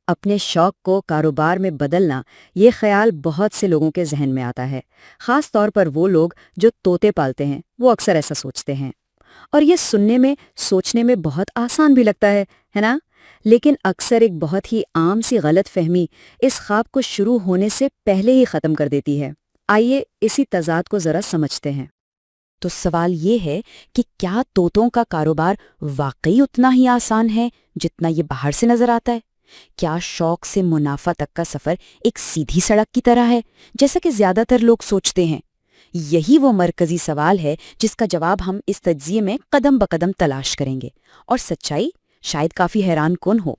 اپنے شوق کو کاروبار میں بدلنا، یہ خیال بہت سے لوگوں کے ذہن میں آتا ہے، خاص طور پر وہ لوگ جو طوطے پالتے ہیں، وہ اکثر ایسا سوچتے ہیں۔ اور یہ سننے میں، سوچنے میں بہت آسان بھی لگتا ہے نا؟ لیکن اکثر ایک بہت ہی عام سی غلط فہمی اس خواب کو شروع ہونے سے پہلے ہی ختم کر دیتی ہے۔ آئیے اسی تضاد کو ذرا سمجھتے ہیں۔ تو سوال یہ ہے کہ کیا طوطوں کا کاروبار واقعی اتنا ہی آسان ہے جتنا یہ باہر سے نظر آتا ہے؟ کیا شوق سے منافع تک کا سفر ایک سیدھی سڑک کی طرح ہے، جیسا کہ زیادہ تر لوگ سوچتے ہیں؟ یہی وہ مرکزی سوال ہے جس کا جواب ہم اس تجزیے میں قدم بقدم تلاش کریں گے، اور سچائی شاید کافی حیران کن ہو۔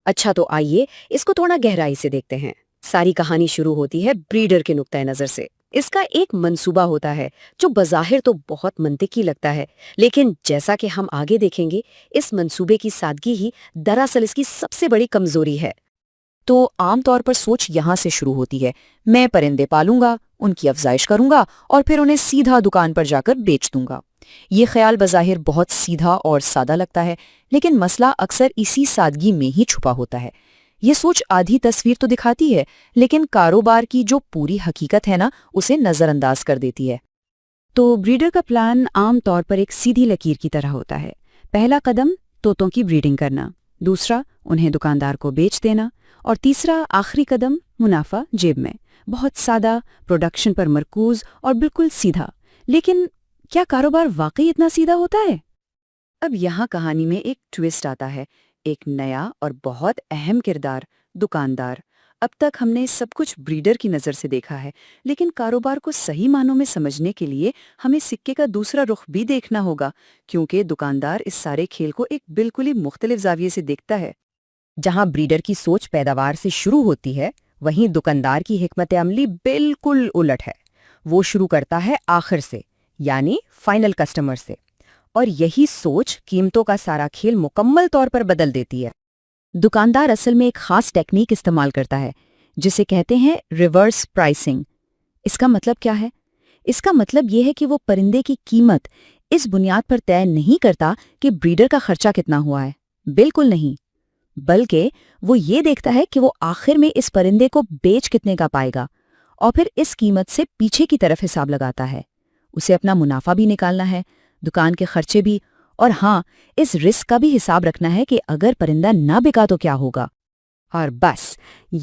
اچھا، تو آئیے اس کو تھوڑا گہرائی سے دیکھتے ہیں۔ ساری کہانی شروع ہوتی ہے بریڈر کے نقطۂ نظر سے۔ اس کا ایک منصوبہ ہوتا ہے جو بظاہر تو بہت منطقی لگتا ہے، لیکن جیسا کہ ہم آگے دیکھیں گے، اس منصوبے کی سادگی ہی دراصل اس کی سب سے بڑی کمزوری ہے۔ تو عام طور پر سوچ یہاں سے شروع ہوتی ہے، میں پرندے پالوں گا، ان کی افزائش کروں گا اور پھر انہیں سیدھا دکان پر جا کر بیچ دوں گا۔ یہ خیال بظاہر بہت سیدھا اور سادہ لگتا ہے، لیکن مسئلہ اکثر اسی سادگی میں ہی چھپا ہوتا ہے۔ یہ سوچ آدھی تصویر تو دکھاتی ہے، لیکن کاروبار کی جو پوری حقیقت ہے نا، اسے نظر انداز کر دیتی ہے۔ تو بریڈر کا پلان عام طور پر ایک سیدھی لکیر کی طرح ہوتا ہے۔ پہلا قدم طوطوں کی بریڈنگ کرنا، دوسرا انہیں دکاندار کو بیچ دینا، اور تیسرا آخری قدم منافع جیب میں۔ بہت سادہ، پروڈکشن پر مرکوز اور بالکل سیدھا۔ لیکن کیا کاروبار واقعی اتنا سیدھا ہوتا ہے؟ اب یہاں کہانی میں ایک ٹویسٹ آتا ہے، ایک نیا اور بہت اہم کردار، دکاندار۔ اب تک ہم نے سب کچھ بریڈر کی نظر سے دیکھا ہے، لیکن کاروبار کو صحیح معنوں میں سمجھنے کے لیے ہمیں سکے کا دوسرا رخ بھی دیکھنا ہوگا، کیونکہ دکاندار اس سارے کھیل کو ایک بالکل ہی مختلف زاویے سے دیکھتا ہے۔ جہاں بریڈر کی سوچ پیداوار سے شروع ہوتی ہے، وہیں دکاندار کی حکمت عملی بالکل الٹ ہے۔ وہ شروع کرتا ہے آخر سے، یعنی فائنل کسٹمر سے، اور یہی سوچ قیمتوں کا سارا کھیل مکمل طور پر بدل دیتی ہے۔ دکاندار اصل میں ایک خاص ٹیکنیک استعمال کرتا ہے جسے کہتے ہیں ریورس پرائسنگ۔ اس کا مطلب کیا ہے؟ اس کا مطلب یہ ہے کہ وہ پرندے کی قیمت اس بنیاد پر طے نہیں کرتا کہ بریڈر کا خرچہ کتنا ہوا ہے، بالکل نہیں، بلکہ وہ یہ دیکھتا ہے کہ وہ آخر میں اس پرندے کو بیچ کتنے کا پائے گا، اور پھر اس قیمت سے پیچھے کی طرف حساب لگاتا ہے۔ اسے اپنا منافع بھی نکالنا ہے، دکان کے خرچے بھی، اور ہاں، اس رسک کا بھی حساب رکھنا ہے کہ اگر پرندہ نہ بکا تو کیا ہوگا۔ اور بس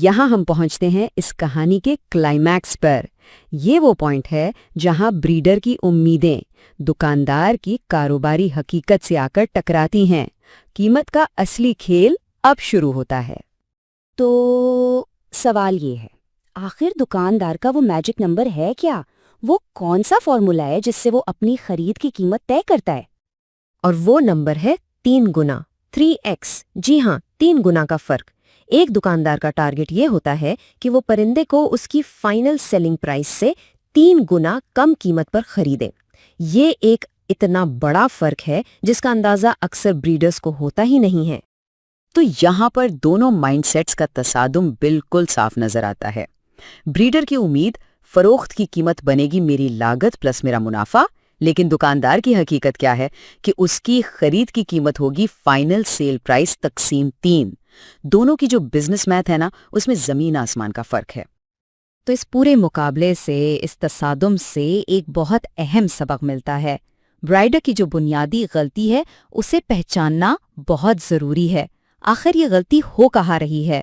یہاں ہم پہنچتے ہیں اس کہانی کے کلائمیکس پر۔ یہ وہ پوائنٹ ہے جہاں بریڈر کی امیدیں دکاندار کی کاروباری حقیقت سے آ کر ٹکراتی ہیں۔ قیمت کا اصلی کھیل اب شروع ہوتا ہے۔ تو سوال یہ ہے، آخر دکاندار کا وہ میجک نمبر ہے کیا؟ وہ کون سا فارمولا ہے جس سے وہ اپنی خرید کی قیمت طے کرتا ہے؟ اور وہ نمبر ہے 3 گنا، 3x۔ جی ہاں، 3 گنا کا فرق۔ ایک دکاندار کا ٹارگٹ یہ ہوتا ہے کہ وہ پرندے کو اس کی فائنل سیلنگ پرائس سے 3 گنا کم قیمت پر خریدے۔ یہ ایک اتنا بڑا فرق ہے جس کا اندازہ اکثر بریڈرز کو ہوتا ہی نہیں ہے۔ تو یہاں پر دونوں مائنڈ سیٹس کا تصادم بالکل صاف نظر آتا ہے۔ بریڈر کی امید فروخت کی قیمت بنے گی میری لاگت پلس میرا منافع، لیکن دکاندار کی حقیقت کیا ہے کہ اس کی خرید کی قیمت ہوگی فائنل سیل پرائس تقسیم 3۔ دونوں کی جو بزنس میتھ ہے نا، اس میں زمین آسمان کا فرق ہے۔ تو اس پورے مقابلے سے، اس تصادم سے ایک بہت اہم سبق ملتا ہے۔ برائڈر کی جو بنیادی غلطی ہے اسے پہچاننا بہت ضروری ہے۔ آخر یہ غلطی ہو کہاں رہی ہے؟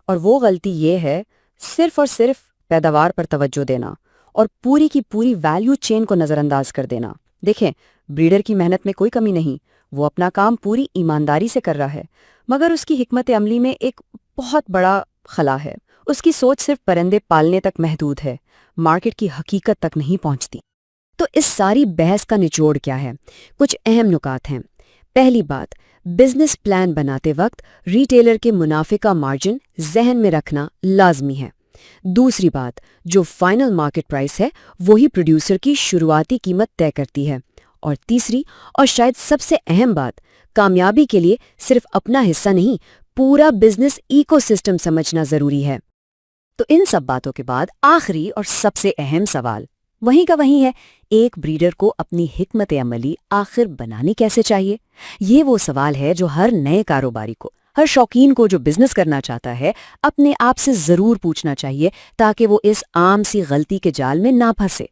اور وہ غلطی یہ ہے، صرف اور صرف پیداوار پر توجہ دینا اور پوری کی پوری ویلیو چین کو نظر انداز کر دینا۔ دیکھیں، بریڈر کی محنت میں کوئی کمی نہیں، وہ اپنا کام پوری ایمانداری سے کر رہا ہے، مگر اس کی حکمت عملی میں ایک بہت بڑا خلا ہے۔ اس کی سوچ صرف پرندے پالنے تک محدود ہے، مارکیٹ کی حقیقت تک نہیں پہنچتی۔ تو اس ساری بحث کا نچوڑ کیا ہے؟ کچھ اہم نکات ہیں۔ پہلی بات، بزنس پلان بناتے وقت ریٹیلر کے منافع کا مارجن ذہن میں رکھنا لازمی ہے۔ دوسری بات، جو فائنل مارکیٹ پرائس ہے وہی پروڈیوسر کی شروعاتی قیمت طے کرتی ہے۔ اور تیسری اور شاید سب سے اہم بات، کامیابی کے لیے صرف اپنا حصہ نہیں، پورا بزنس ایکو سسٹم سمجھنا ضروری ہے۔ تو ان سب باتوں کے بعد آخری اور سب سے اہم سوال وہیں کا وہیں ہے، ایک بریڈر کو اپنی حکمت عملی آخر بنانی کیسے چاہیے؟ یہ وہ سوال ہے جو ہر نئے کاروباری کو، ہر شوقین کو جو بزنس کرنا چاہتا ہے اپنے آپ سے ضرور پوچھنا چاہیے تاکہ وہ اس عام سی غلطی کے جال میں نہ پھنسے۔